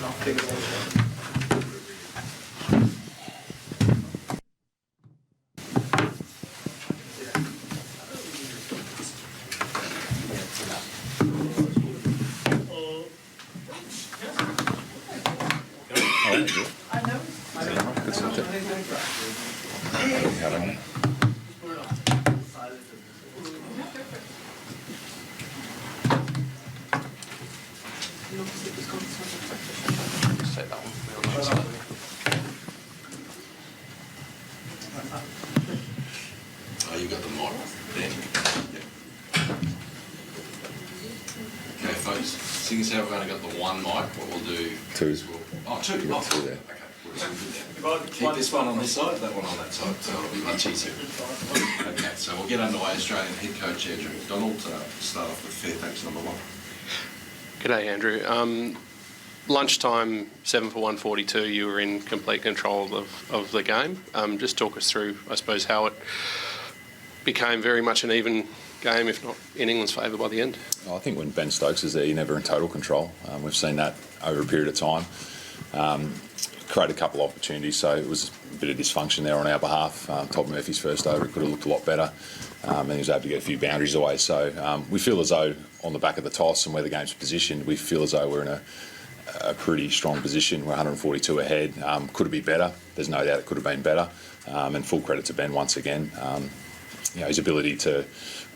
Oh, you got the mic there. Yep. Okay, folks, seeing as how we've only got the one mic, what we'll do is we'll... Oh, two. Oh, two there. Okay. We'll keep this one on this side, that one on that side, so it'll be much easier. Okay, so we'll get underway. Australian head coach Andrew McDonald to start off with fair thanks number one. G'day, Andrew. Lunchtime, 7 for 142, you were in complete control of the game. Just talk us through, I suppose, how it became very much an even game, if not in England's favour by the end. I think when Ben Stokes is there, you're never in total control. We've seen that over a period of time. Created a couple of opportunities, so it was a bit of dysfunction there on our behalf. Todd Murphy's first over, it could have looked a lot better, and he was able to get a few boundaries away. So we feel as though on the back of the toss and where the game's positioned, we feel as though we're in a pretty strong position. We're 142 ahead. Could it be better? There's no doubt it could have been better. And full credit to Ben once again. His ability to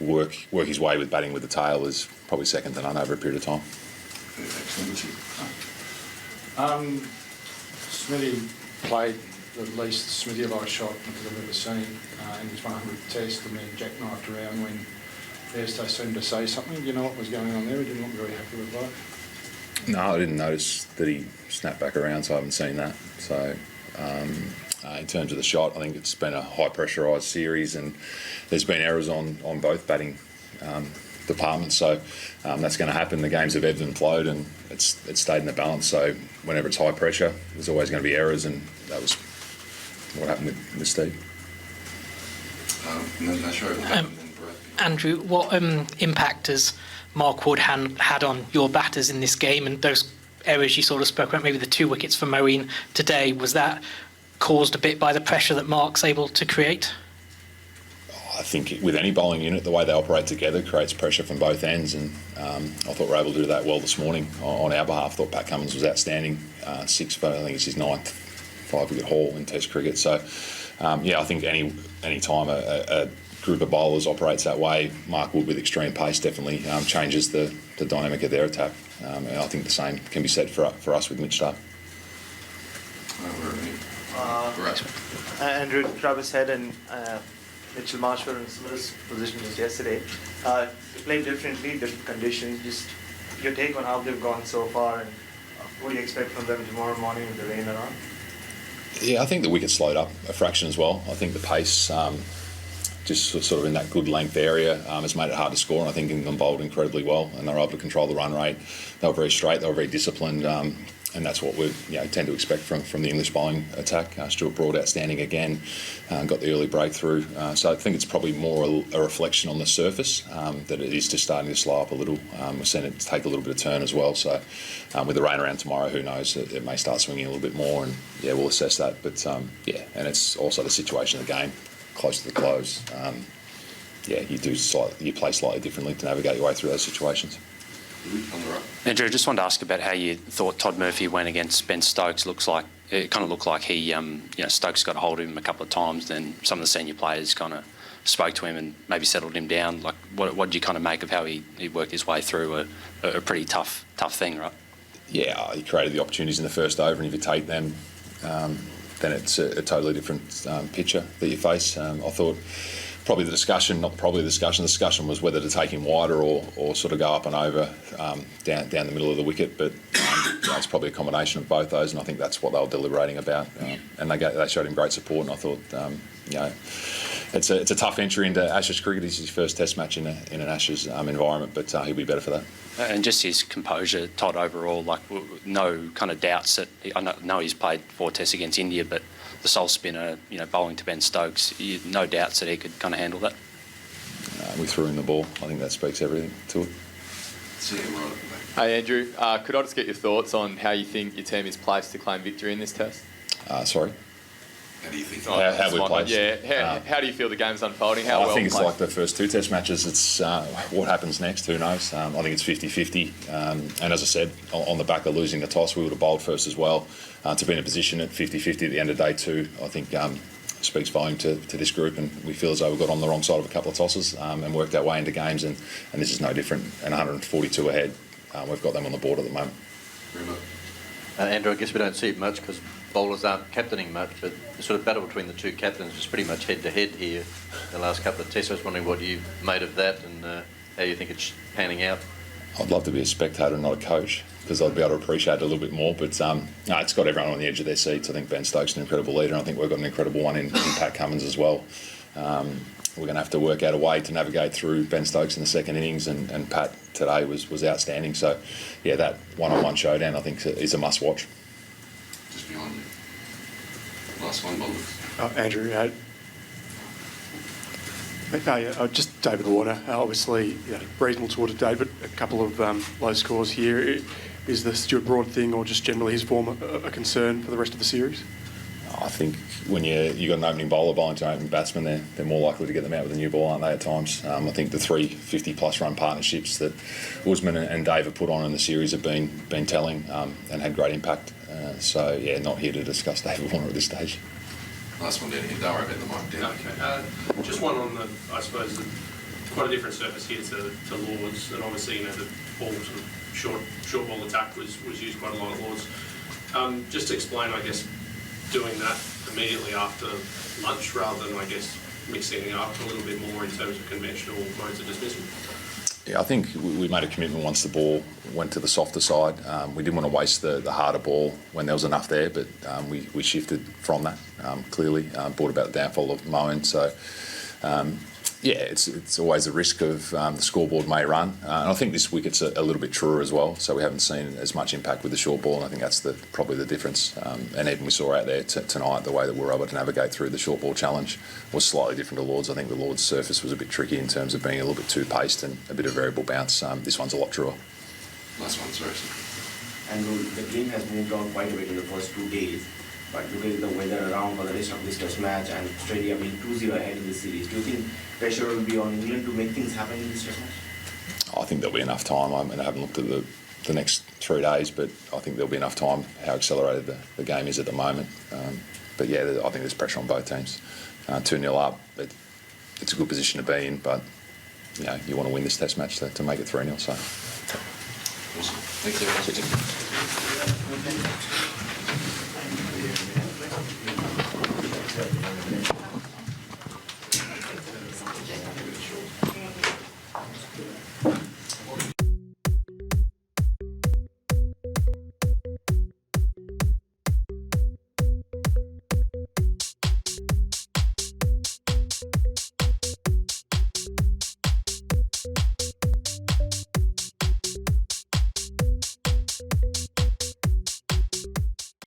work his way with batting with the tail is probably second to none over a period of time. Smithy played the least Smithy-like shot I've ever seen in his 100th test, and then jackknifed around when Bairstow seemed to say something. Do you know what was going on there? He didn't look very happy with that. No, I didn't notice that he snapped back around, so I haven't seen that. So in terms of the shot, I think it's been a high pressurised series, and there's been errors on both batting departments, so that's going to happen. The games have ebbed and flowed, and it's stayed in the balance. So whenever it's high pressure, there's always going to be errors, and that was what happened with Steve. Andrew, what impact has Mark Wood had on your batters in this game, and those errors you sort of spoke about, maybe the 2 wickets for Moeen today, was that caused a bit by the pressure that Mark's able to create? I think with any bowling unit, the way they operate together creates pressure from both ends, and I thought we were able to do that well this morning on our behalf. I thought Pat Cummins was outstanding, 6 for, I think it's his 9th 5-wicket haul in Test cricket. So, I think any time a group of bowlers operates that way, Mark Wood with extreme pace definitely changes the dynamic of their attack. And I think the same can be said for us with Mitch Stark. Andrew, Travis Head and Mitchell Marsh were in similar positions as yesterday. They played differently, different conditions. Just your take on how they've gone so far, and what do you expect from them tomorrow morning with the rain around? Yeah, I think the wicket slowed up a fraction as well. I think the pace, just sort of in that good length area, has made it hard to score, and I think England bowled incredibly well, and they were able to control the run rate. They were very straight, they were very disciplined, and that's what we tend to expect from the English bowling attack. Stuart Broad outstanding again, got the early breakthrough. So I think it's probably more a reflection on the surface that it is just starting to slow up a little. We've seen it take a little bit of turn as well. So with the rain around tomorrow, who knows? It may start swinging a little bit more, and we'll assess that. But and it's also the situation of the game, close to the close. You play slightly differently to navigate your way through those situations. Andrew, I just wanted to ask about how you thought Todd Murphy went against Ben Stokes. It kind of looked like he, Stokes got a hold of him a couple of times. Then some of the senior players kind of spoke to him and maybe settled him down. Like, what did you kind of make of how he worked his way through a pretty tough thing, right? Yeah, he created the opportunities in the first over, and if you take them, then it's a totally different picture that you face. I thought. The discussion was whether to take him wider or sort of go up and over down the middle of the wicket. But it's probably a combination of both those, and I think that's what they were deliberating about. And they showed him great support, and I thought, it's a tough entry into Ashes cricket. It's his first Test match in an Ashes environment, but he'll be better for that. And just his composure, Todd, overall, no kind of doubts that I know he's played 4 Tests against India, but the sole spinner, bowling to Ben Stokes, no doubts that he could kind of handle that. We threw him the ball. I think that speaks everything to it. See him right at the back. Hey Andrew, could I just get your thoughts on how you think your team is placed to claim victory in this test? Sorry? How do you think? How we're placed? Yeah, how do you feel the game's unfolding? How I well think it's placed? like the first two test matches. It's what happens next, who knows? I think it's 50-50. And as I said, on the back of losing the toss, we would have bowled first as well. To be in a position at 50-50 at the end of day two, I think speaks volume to this group, and we feel as though we got on the wrong side of a couple of tosses and worked our way into games, and this is no different. And 142 ahead, we've got them on the board at the moment. Andrew, I guess we don't see it much because bowlers aren't captaining much, but the sort of battle between the two captains is pretty much head-to-head here the last couple of tests. I was wondering what you made of that and how you think it's panning out. I'd love to be a spectator, not a coach, because I'd be able to appreciate it a little bit more. But no, it's got everyone on the edge of their seats. I think Ben Stokes is an incredible leader, and I think we've got an incredible one in Pat Cummins as well. We're going to have to work out a way to navigate through Ben Stokes in the second innings, and Pat today was outstanding. So, yeah, that one-on-one showdown I think is a must-watch. Just behind you. Last one, Bob. Andrew, just David Warner, obviously reasonable towards David, a couple of low scores here. Is the Stuart Broad thing or just generally his form a concern for the rest of the series? I think when you got an opening bowler bowling to an opening batsman, they're more likely to get them out with a new ball, aren't they, at times? I think the 3 50-plus run partnerships that Usman and Dave have put on in the series have been telling and had great impact. So, yeah, not here to discuss David Warner at this stage. Last one down here. Don't worry about the mic down. Okay. Just one on the, I suppose, quite a different surface here to Lords, and obviously, the ball sort of short ball attack was used quite a lot at Lords. Just to explain, I guess, doing that immediately after lunch rather than, I guess, mixing it up a little bit more in terms of conventional modes of dismissal? Yeah, I think we made a commitment once the ball went to the softer side. We didn't want to waste the harder ball when there was enough there, but we shifted from that, clearly. Brought about the downfall of Moen. So, yeah, it's always a risk of the scoreboard may run. And I think this wicket's a little bit truer as well, so we haven't seen as much impact with the short ball, and I think that's probably the difference. And even we saw out there tonight, the way that we were able to navigate through the short ball challenge was slightly different to Lords. I think the Lords surface was a bit tricky in terms of being a little bit too paced and a bit of variable bounce. This one's a lot truer. Last one, sorry. And the game has moved on quite a bit in the first 2 days. But looking at the weather around for the rest of this test match and Australia being 2-0 ahead in the series, do you think pressure will be on England to make things happen in this test match? I think there'll be enough time. I haven't looked at the next 3 days, but I think there'll be enough time how accelerated the game is at the moment. But yeah, I think there's pressure on both teams. 2-0 up, it's a good position to be in, but you want to win this test match to make it 3-0. So. Awesome. Thanks, everyone.